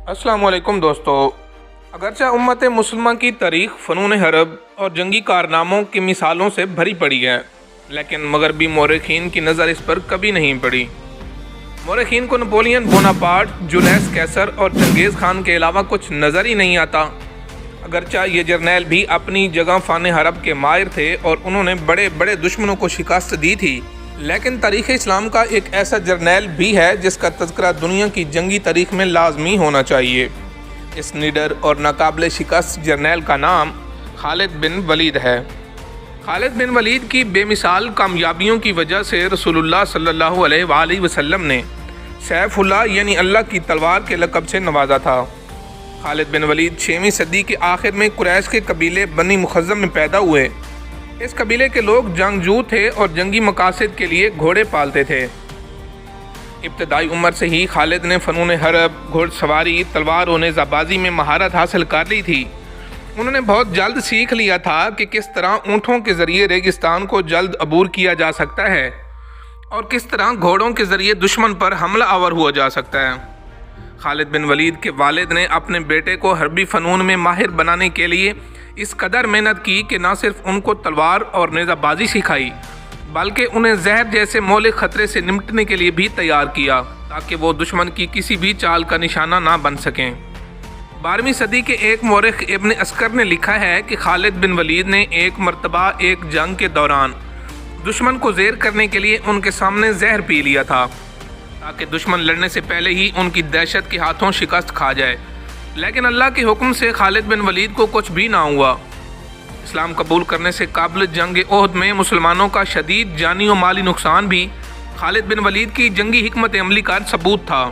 अस्सलाम वालेकुम दोस्तों। अगरचे उम्मत मुसलमान की तारीख़ फ़नून हरब और जंगी कारनामों की मिसालों से भरी पड़ी है, लेकिन मगरबी मौरख़ीन की नज़र इस पर कभी नहीं पड़ी। मौरख़ीन को नपोलियन बोनापार्ट, जूलियस कैसर और चंगेज़ खान के अलावा कुछ नज़र ही नहीं आता। अगरचे ये जर्नैल भी अपनी जगह फ़न हरब के माहिर थे और उन्होंने बड़े बड़े दुश्मनों को शिकस्त दी थी, लेकिन तारीख़ इस्लाम का एक ऐसा जर्नैल भी है जिसका तज़किरा दुनिया की जंगी तारीख़ में लाजमी होना चाहिए। इस निडर और नाकाबिल शिकस्त जर्नैल का नाम खालिद बिन वलीद है। खालिद बिन वलीद की बेमिसाल कामयाबियों की वजह से रसूलुल्लाह सल्लल्लाहु अलैहि वसल्लम ने सैफुल्लाह यानी अल्लाह की तलवार के लक़ब से नवाजा था। खालिद बिन वलीद 6वीं सदी के आखिर में कुरैश के कबीले बनी मुखज़्ज़म में पैदा हुए। इस कबीले के लोग जंगजू थे और जंगी मकासद के लिए घोड़े पालते थे। इब्तदाई उम्र से ही खालिद ने फ़नून हरब, घुड़सवारी, तलवार और नेज़ाबाजी में महारत हासिल कर ली थी। उन्होंने बहुत जल्द सीख लिया था कि किस तरह ऊँटों के ज़रिए रेगिस्तान को जल्द अबूर किया जा सकता है और किस तरह घोड़ों के ज़रिए दुश्मन पर हमला आवर हुआ जा सकता है। खालिद बिन वलीद के वालिद ने अपने बेटे को हरबी फ़नून में माहिर बनाने के लिए इस कदर मेहनत की कि न सिर्फ उनको तलवार और नेज़ाबाजी सिखाई, बल्कि उन्हें जहर जैसे मौलिक ख़तरे से निपटने के लिए भी तैयार किया ताकि वो दुश्मन की किसी भी चाल का निशाना ना बन सकें। 12वीं सदी के एक मौरख़ इब्न अस्कर ने लिखा है कि खालिद बिन वलीद ने एक मरतबा एक जंग के दौरान दुश्मन को ज़ेर करने के लिए उनके सामने जहर पी लिया था ताकि दुश्मन लड़ने से पहले ही उनकी दहशत के हाथों शिकस्त खा जाए, लेकिन अल्लाह के हुक्म से खालिद बिन वलीद को कुछ भी ना हुआ। इस्लाम कबूल करने से काबिल जंग ओहद में मुसलमानों का शदीद जानी और माली नुकसान भी खालिद बिन वलीद की जंगी हिकमत अमली का सबूत था।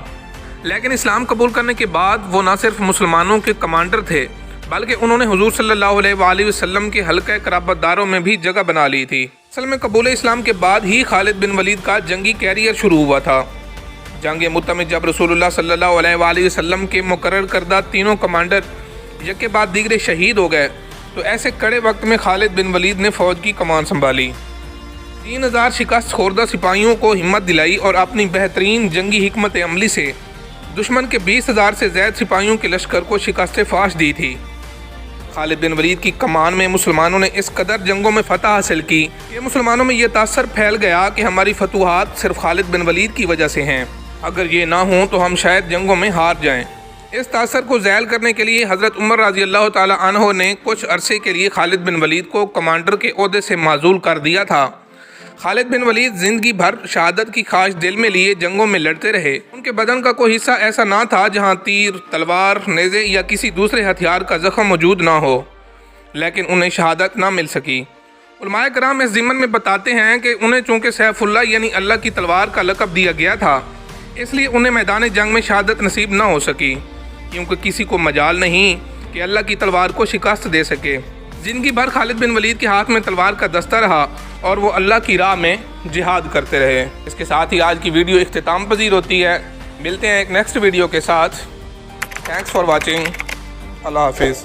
लेकिन इस्लाम कबूल करने के बाद वो न सिर्फ मुसलमानों के कमांडर थे, बल्कि उन्होंने हुजूर सल्लल्लाहु अलैहि वसल्लम के हल्का कराबतदारों में भी जगह बना ली थी। असल में कबूल इस्लाम के बाद ही खालिद बिन वलीद का जंगी कैरियर शुरू हुआ था। जंग मुत्ता में जब रसूलुल्लाह सल्लल्लाहु अलैहि वसल्लम के मुकर्रर करदा तीनों कमांडर एक के बाद दीगरे शहीद हो गए, तो ऐसे कड़े वक्त में खालिद बिन वलीद ने फ़ौज की कमान संभाली। 3000 शिकस्त खोरदा सिपाहियों को हिम्मत दिलाई और अपनी बेहतरीन जंगी हिकमत अमली से दुश्मन के 20,000 से ज़्यादा सिपाहियों के लश्कर को शिकस्त फाश दी थी। खालिद बिन वलीद की कमान में मुसलमानों ने इस कदर जंगों में फ़तह हासिल की कि मुसलमानों में यह तासर फैल गया कि हमारी फतूहात सिर्फ खालिद बिन वलीद की वजह से हैं, अगर ये ना हो तो हम शायद जंगों में हार जाएं। इस तासर को ज़ैल करने के लिए हज़रत उमर रज़ी अल्लाह ताला अन्हो ने कुछ अरसे के लिए खालिद बिन वलीद को कमांडर के ओहदे से माज़ूल कर दिया था। खालिद बिन वलीद ज़िंदगी भर शहादत की ख्वाहिश दिल में लिए जंगों में लड़ते रहे। उनके बदन का कोई हिस्सा ऐसा ना था जहाँ तीर, तलवार, नेज़े या किसी दूसरे हथियार का ज़ख्म मौजूद ना हो, लेकिन उन्हें शहादत ना मिल सकी। उलमाए कराम इस ज़िमन में बताते हैं कि उन्हें चूँकि सैफुल्लाह यानी अल्लाह की तलवार का लक़ब दिया गया था, इसलिए उन्हें मैदान जंग में शहादत नसीब ना हो सकी, क्योंकि किसी को मजाल नहीं कि अल्लाह की तलवार को शिकस्त दे सके। ज़िंदगी भर खालिद बिन वलीद के हाथ में तलवार का दस्ता रहा और वो अल्लाह की राह में जिहाद करते रहे। इसके साथ ही आज की वीडियो इख्तिताम पजीर होती है। मिलते हैं एक नेक्स्ट वीडियो के साथ। Thanks for watching. अल्लाह हाफिज़।